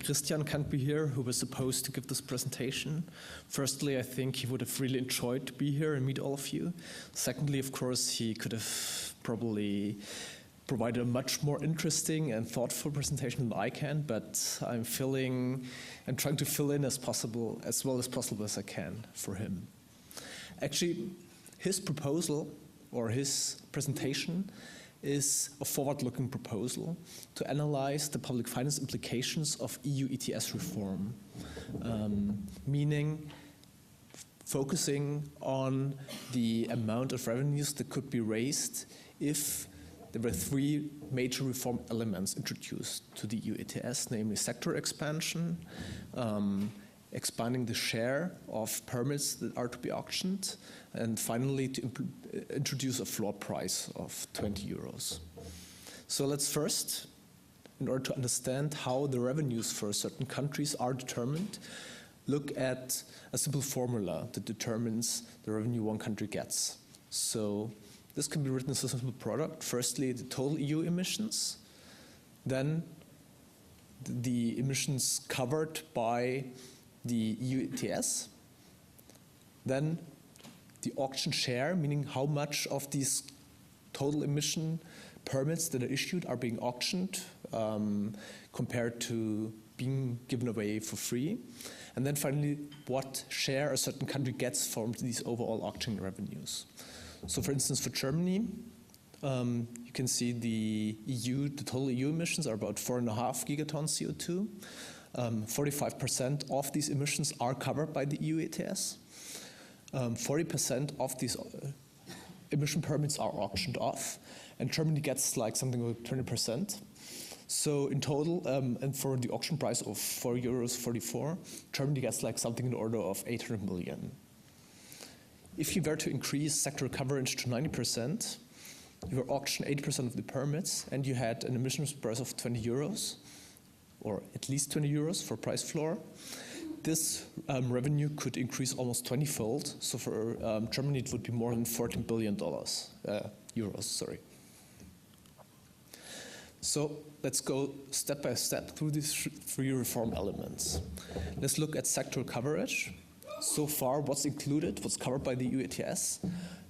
Christian can't be here, who was supposed to give this presentation. Firstly, I think he would have really enjoyed to be here and meet all of you. Secondly, of course, he could have probably provided a much more interesting and thoughtful presentation than I can, but I'm trying to fill in as well as possible as I can for him. Actually, his proposal or his presentation is a forward-looking proposal to analyze the public finance implications of EU ETS reform, meaning focusing on the amount of revenues that could be raised if there were three major reform elements introduced to the EU ETS, namely sector expansion, expanding the share of permits that are to be auctioned, and finally to introduce a floor price of 20 euros. So let's first, in order to understand how the revenues for certain countries are determined, look at a simple formula that determines the revenue one country gets. So this can be written as a simple product. Firstly, the total EU emissions, then the emissions covered by the EU ETS, then the auction share, meaning how much of these total emission permits that are issued are being auctioned compared to being given away for free. And then finally, what share a certain country gets from these overall auction revenues. So for instance, for Germany, you can see the total EU emissions are about 4.5 gigatons CO2. 45% of these emissions are covered by the EU ETS. 40% of these emission permits are auctioned off, and Germany gets like something like 20%. So in total, and for the auction price of €4.44, Germany gets like something in the order of 800 million. If you were to increase sector coverage to 90%, you were auction 80% of the permits, and you had an emissions price of 20 euros, or at least 20 euros for price floor. This revenue could increase almost 20-fold. So for Germany, it would be more than $14 billion, euros, sorry. So let's go step by step through these three reform elements. Let's look at sector coverage. So far, what's covered by the EU ETS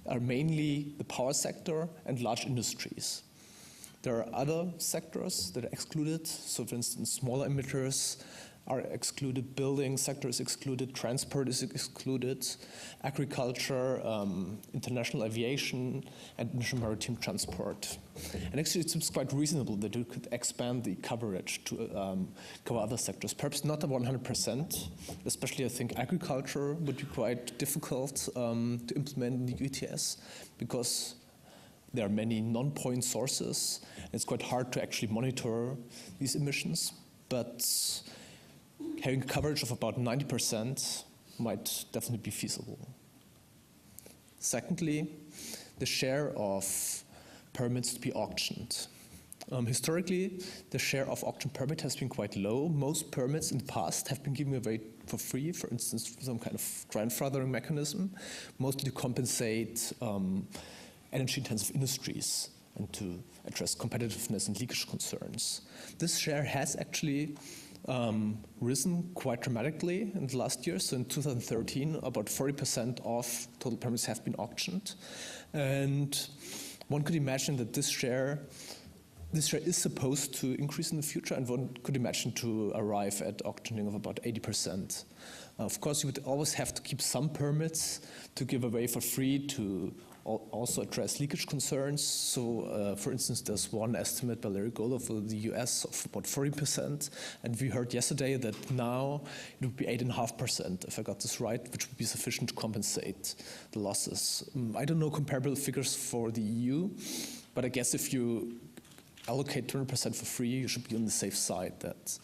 are mainly the power sector and large industries. There are other sectors that are excluded. So for instance, smaller emitters are excluded, building sector is excluded, transport is excluded, agriculture, international aviation, and international maritime transport. And actually it seems quite reasonable that you could expand the coverage to cover other sectors. Perhaps not at 100%, especially I think agriculture would be quite difficult to implement in the ETS because there are many non-point sources. It's quite hard to actually monitor these emissions, but having coverage of about 90% might definitely be feasible. Secondly, the share of permits to be auctioned. Historically, the share of auction permit has been quite low. Most permits in the past have been given away for free, for instance, for some kind of grandfathering mechanism, mostly to compensate energy-intensive industries and to address competitiveness and leakage concerns. This share has actually risen quite dramatically in the last year. So in 2013, about 40% of total permits have been auctioned. And one could imagine that this share is supposed to increase in the future, and one could imagine to arrive at auctioning of about 80%. Of course, you would always have to keep some permits to give away for free to also address leakage concerns. So, for instance, there's one estimate by Larry Goldor for the US of about 40%, and we heard yesterday that now it would be 8.5%, if I got this right, which would be sufficient to compensate the losses. I don't know comparable figures for the EU, but I guess if you allocate 200% for free, you should be on the safe side that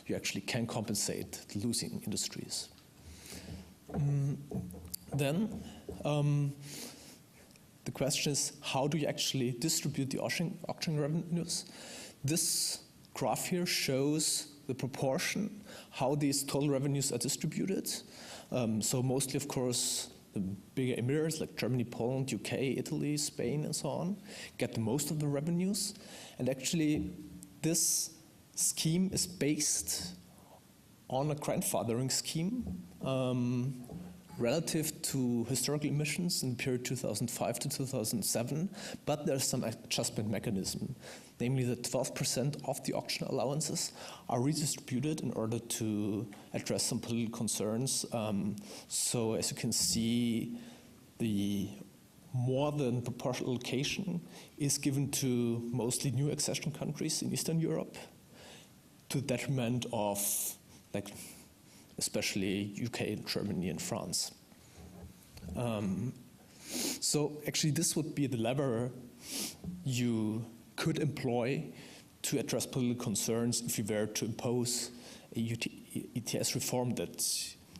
you actually can compensate the losing industries. Then, the question is, how do you actually distribute the auction revenues? This graph here shows the proportion, how these total revenues are distributed. So mostly, of course, the bigger emitters like Germany, Poland, UK, Italy, Spain, and so on, get the most of the revenues. And actually, this scheme is based on a grandfathering scheme relative to historical emissions in the period 2005 to 2007, but there's some adjustment mechanism, namely that 12% of the auction allowances are redistributed in order to address some political concerns. So as you can see, the more than proportional allocation is given to mostly new accession countries in Eastern Europe, to the detriment of, like, especially UK, Germany, and France. So actually this would be the lever you could employ to address political concerns if you were to impose a ETS reform, that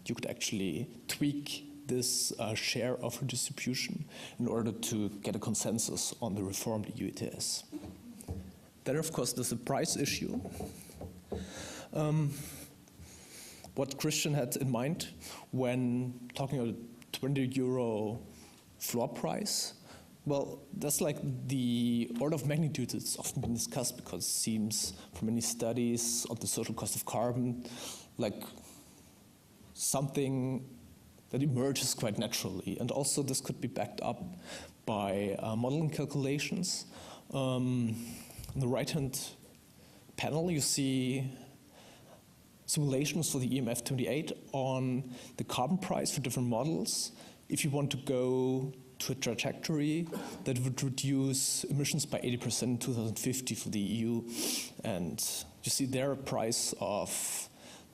you could actually tweak this share of redistribution in order to get a consensus on the reformed EU ETS. Then, of course, there's a price issue. What Christian had in mind when talking about a 20 euro floor price, well, that's like the order of magnitude that's often been discussed, because it seems from many studies on the social cost of carbon like something that emerges quite naturally. And also this could be backed up by modeling calculations. On the right-hand panel, you see simulations for the EMF 28 on the carbon price for different models. If you want to go to a trajectory that would reduce emissions by 80% in 2050 for the EU, and you see there a price of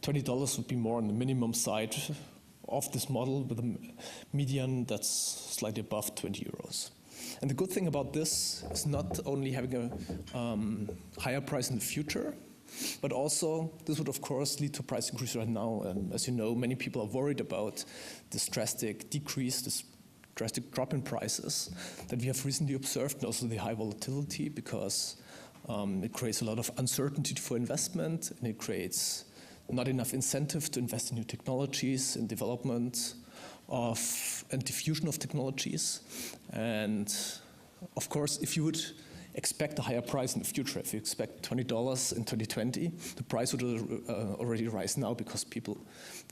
$20 would be more on the minimum side of this model, with a median that's slightly above 20 euros. And the good thing about this is not only having a higher price in the future, but also this would of course lead to a price increase right now. And as you know, many people are worried about this drastic decrease, this drastic drop in prices that we have recently observed, and also the high volatility, because it creates a lot of uncertainty for investment, and it creates not enough incentive to invest in new technologies, in development of and diffusion of technologies. And of course, if you would expect a higher price in the future, if you expect $20 in 2020, the price would already rise now, because people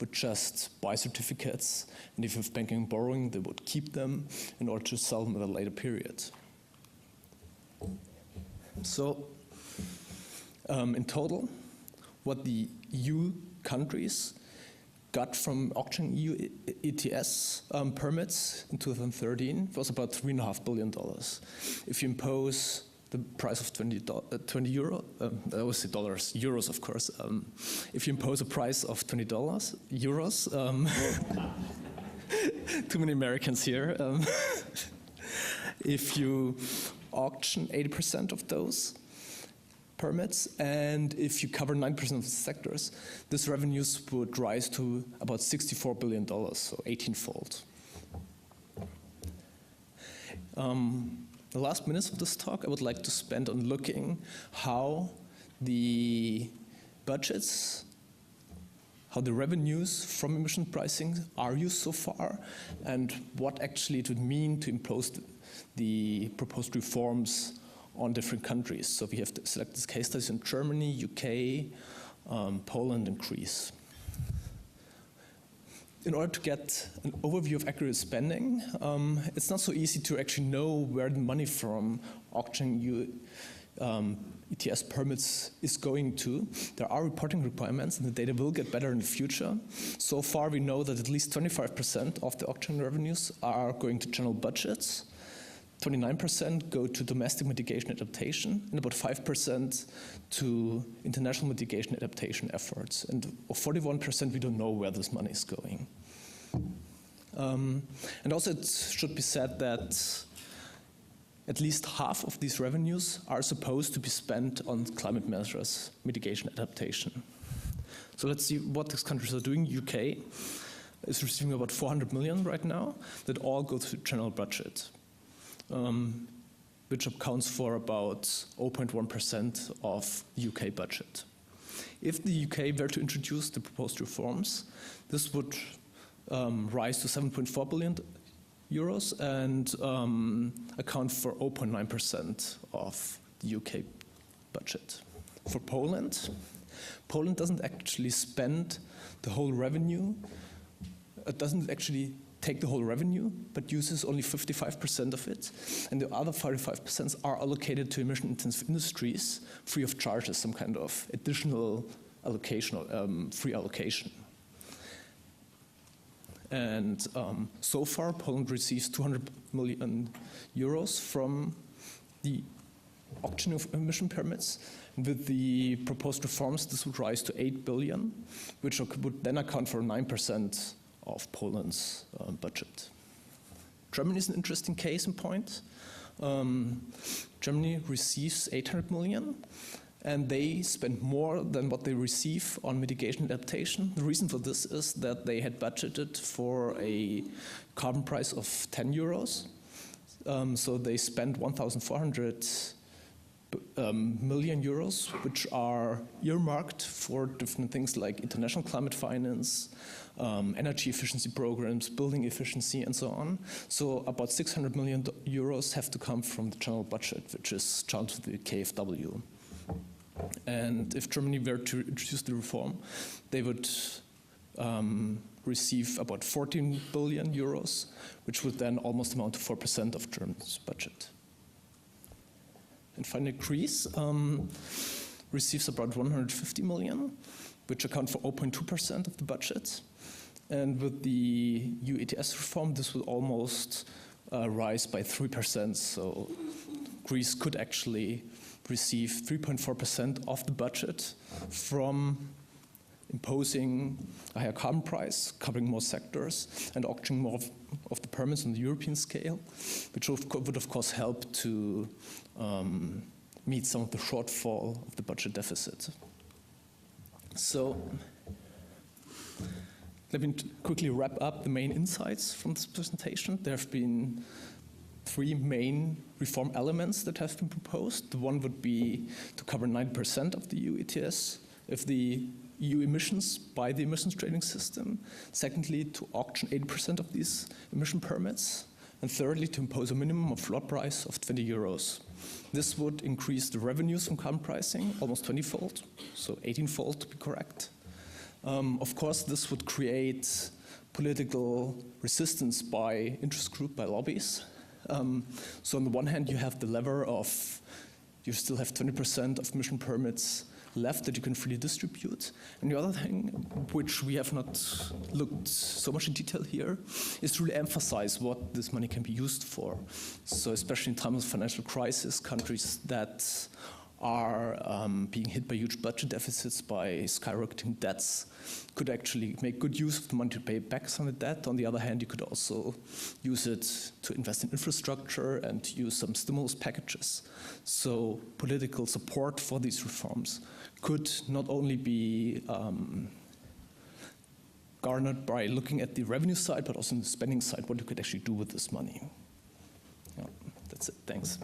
would just buy certificates, and if you have banking and borrowing, they would keep them in order to sell them at a later period. So in total, what the EU countries got from auctioning EU ETS permits in 2013 was about $3.5 billion. If you impose the price of 20 euro, I always say dollars, euros of course. If you impose a price of $20 euros, too many Americans here. If you auction 80% of those permits, and if you cover 9% of the sectors, this revenues would rise to about $64 billion, so 18-fold. The last minutes of this talk I would like to spend on looking how the budgets, how the revenues from emission pricing are used so far, and what actually it would mean to impose the proposed reforms on different countries. So we have selected case studies in Germany, UK, Poland, and Greece. In order to get an overview of accurate spending, it's not so easy to actually know where the money from auctioning ETS permits is going to. There are reporting requirements, and the data will get better in the future. So far, we know that at least 25% of the auction revenues are going to general budgets, 29% go to domestic mitigation adaptation, and about 5% to international mitigation adaptation efforts. And of 41%, we don't know where this money is going. And also it should be said that at least half of these revenues are supposed to be spent on climate measures, mitigation adaptation. So let's see what these countries are doing. UK is receiving about 400 million right now that all go to the general budget, which accounts for about 0.1% of the UK budget. If the UK were to introduce the proposed reforms, this would rise to 7.4 billion euros and account for 0.9% of the UK budget. For Poland, Poland doesn't actually spend the whole revenue. It doesn't actually take the whole revenue, but uses only 55% of it. And the other 45% are allocated to emission-intensive industries free of charge as some kind of additional allocation, free allocation. And so far, Poland receives 200 million euros from the auction of emission permits. With the proposed reforms, this would rise to 8 billion, which would then account for 9% of Poland's budget. Germany is an interesting case in point. Germany receives 800 million, and they spend more than what they receive on mitigation adaptation. The reason for this is that they had budgeted for a carbon price of 10 euros. So they spent 1,400 million euros, which are earmarked for different things like international climate finance, energy efficiency programs, building efficiency, and so on. So about 600 million euros have to come from the general budget, which is channeled to the KfW. And if Germany were to introduce the reform, they would receive about 14 billion euros, which would then almost amount to 4% of Germany's budget. And finally, Greece receives about 150 million, which account for 0.2% of the budget. And with the EU ETS reform, this will almost rise by 3%. So Greece could actually receive 3.4% of the budget from imposing a higher carbon price, covering more sectors, and auctioning more of the permits on the European scale, which would of course help to meet some of the shortfall of the budget deficit. So let me quickly wrap up the main insights from this presentation. There have been 3 main reform elements that have been proposed. The one would be to cover 9% of the EU ETS if the EU emissions by the emissions trading system. Secondly, to auction 80% of these emission permits. And thirdly, to impose a minimum of floor price of 20 euros. This would increase the revenues from carbon pricing almost 20-fold, so 18-fold to be correct. Of course, this would create political resistance by interest groups, by lobbies. So on the one hand, you have the lever of, you still have 20% of emission permits left that you can freely distribute. And the other thing, which we have not looked so much in detail here, is to really emphasize what this money can be used for. So especially in times of financial crisis, countries that are being hit by huge budget deficits, by skyrocketing debts, could actually make good use of the money to pay back some of the debt. On the other hand, you could also use it to invest in infrastructure and use some stimulus packages. So political support for these reforms could not only be garnered by looking at the revenue side, but also on the spending side, what you could actually do with this money. Yeah, that's it. Thanks.